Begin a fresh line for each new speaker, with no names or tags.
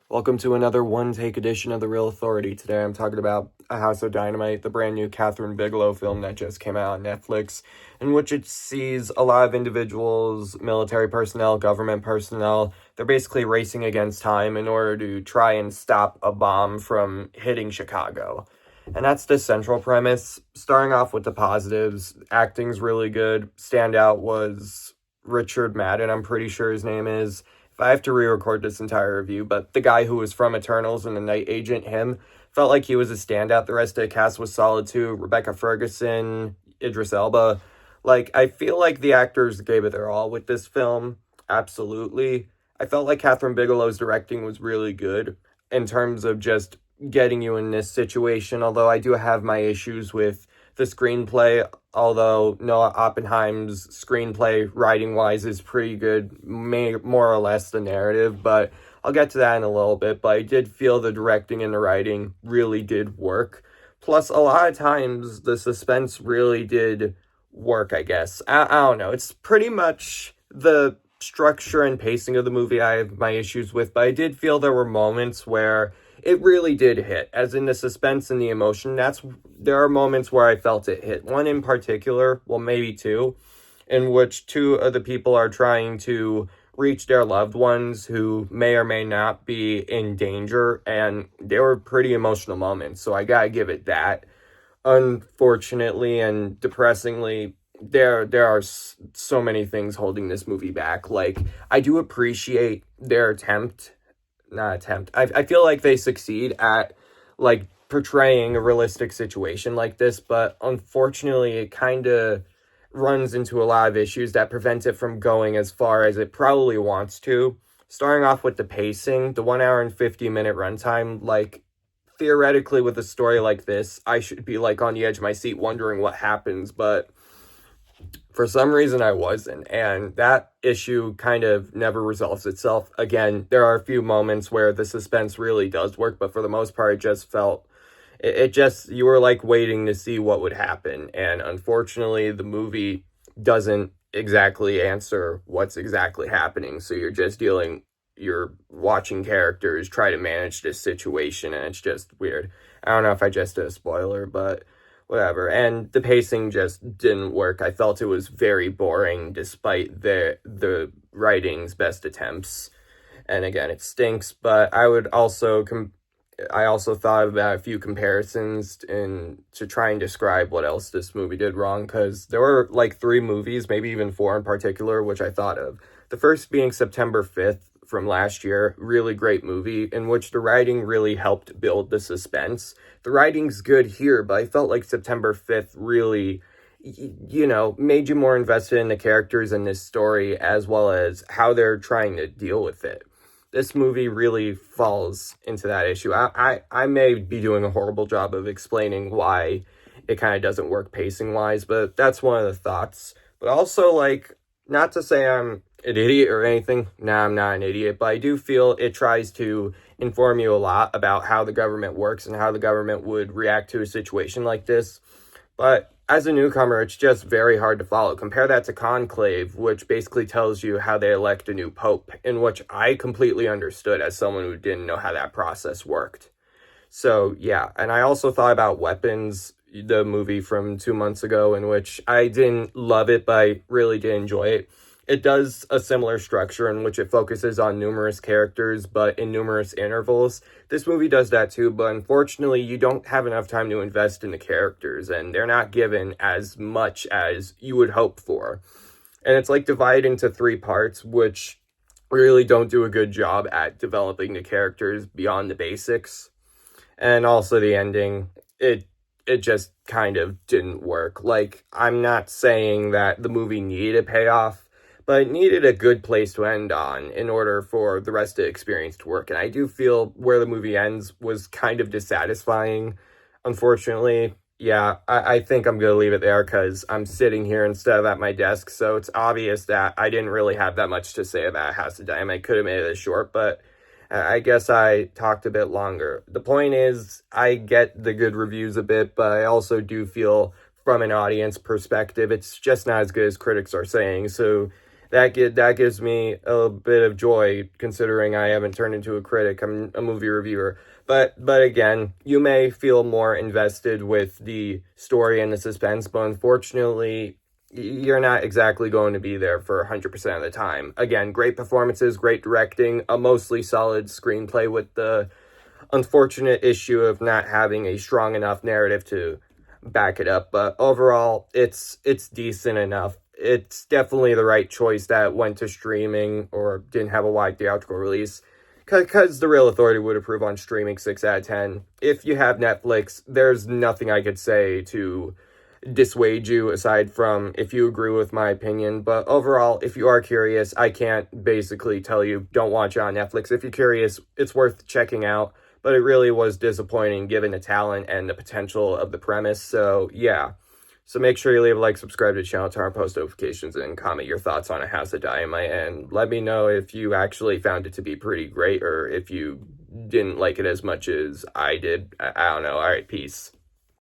Welcome to another one-take edition of The Real Authority. Today I'm talking about A House of Dynamite, the brand new Catherine Bigelow film that just came out on Netflix, in which it sees a lot of individuals, military personnel, government personnel. They're basically racing against time in order to try and stop a bomb from hitting Chicago. And that's the central premise. Starting off with the positives, acting's really good. Standout was Richard Madden, I'm pretty sure his name is. I have to re-record this entire review, but the guy who was from Eternals and the Night Agent, him, felt like he was a standout. The rest of the cast was solid too. Rebecca Ferguson, Idris Elba. I feel like the actors gave it their all with this film. Absolutely. I felt like Catherine Bigelow's directing was really good in terms of just getting you in this situation, although I do have my issues with the screenplay, although Noah Oppenheim's screenplay, writing-wise, is pretty good, more or less the narrative, but I'll get to that in a little bit. But I did feel the directing and the writing really did work. Plus, a lot of times, the suspense really did work, I guess. I don't know. It's pretty much the structure and pacing of the movie I have my issues with, but I did feel there were moments where it really did hit, as in the suspense and the emotion. There are moments where I felt it hit. One in particular, well, maybe two, in which two of the people are trying to reach their loved ones who may or may not be in danger, and they were pretty emotional moments, so I gotta give it that. Unfortunately and depressingly, there are so many things holding this movie back. I do appreciate their I feel like they succeed at portraying a realistic situation like this, but unfortunately it kind of runs into a lot of issues that prevent it from going as far as it probably wants to. Starting off with the pacing, the 1 hour and 50-minute runtime, theoretically with a story like this, I should be on the edge of my seat wondering what happens, but for some reason I wasn't, and that issue kind of never resolves itself. Again, there are a few moments where the suspense really does work, but for the most part, it just felt, you were waiting to see what would happen, and unfortunately, the movie doesn't exactly answer what's exactly happening, so you're watching characters try to manage this situation, and it's just weird. I don't know if I just did a spoiler, but whatever. And the pacing just didn't work. I felt it was very boring despite the writing's best attempts. And again, it stinks, but I also thought about a few comparisons to try and describe what else this movie did wrong, because there were 3 movies, maybe even 4 in particular, which I thought of. The first being September 5th from last year, really great movie in which the writing really helped build the suspense. The writing's good here, but I felt like September 5th really, made you more invested in the characters in this story, as well as how they're trying to deal with it. This movie really falls into that issue. I may be doing a horrible job of explaining why it kind of doesn't work pacing-wise, but that's one of the thoughts. But also, not to say I'm an idiot or anything. Nah, I'm not an idiot, but I do feel it tries to inform you a lot about how the government works and how the government would react to a situation like this. But as a newcomer, it's just very hard to follow. Compare that to Conclave, which basically tells you how they elect a new pope, in which I completely understood as someone who didn't know how that process worked. So, yeah, and I also thought about Weapons, the movie from 2 months ago, in which I didn't love it, but I really did enjoy it. It does a similar structure in which it focuses on numerous characters, but in numerous intervals. This movie does that too, but unfortunately, you don't have enough time to invest in the characters, and they're not given as much as you would hope for. And it's divided into 3 parts, which really don't do a good job at developing the characters beyond the basics. And also the ending, it just kind of didn't work. I'm not saying that the movie needed a payoff, but it needed a good place to end on in order for the rest of the experience to work. And I do feel where the movie ends was kind of dissatisfying, unfortunately. Yeah, I think I'm going to leave it there because I'm sitting here instead of at my desk, so it's obvious that I didn't really have that much to say about House of Dynamite. I could have made it short, but I guess I talked a bit longer. The point is, I get the good reviews a bit, but I also do feel from an audience perspective, it's just not as good as critics are saying. So that gives me a bit of joy, considering I haven't turned into a critic. I'm a movie reviewer. But again, you may feel more invested with the story and the suspense, but unfortunately, you're not exactly going to be there for 100% of the time. Again, great performances, great directing, a mostly solid screenplay with the unfortunate issue of not having a strong enough narrative to back it up. But overall, it's decent enough. It's definitely the right choice that went to streaming or didn't have a wide theatrical release, because the real authority would approve on streaming 6 out of 10. If you have Netflix, there's nothing I could say to dissuade you aside from if you agree with my opinion. But overall, if you are curious, I can't basically tell you don't watch it on Netflix. If you're curious, it's worth checking out, but it really was disappointing given the talent and the potential of the premise. So yeah, so make sure you leave a like, subscribe to the channel, turn on post notifications, and comment your thoughts on A House of Dynamite, and let me know if you actually found it to be pretty great or if you didn't like it as much as I did. I don't know. All right, peace.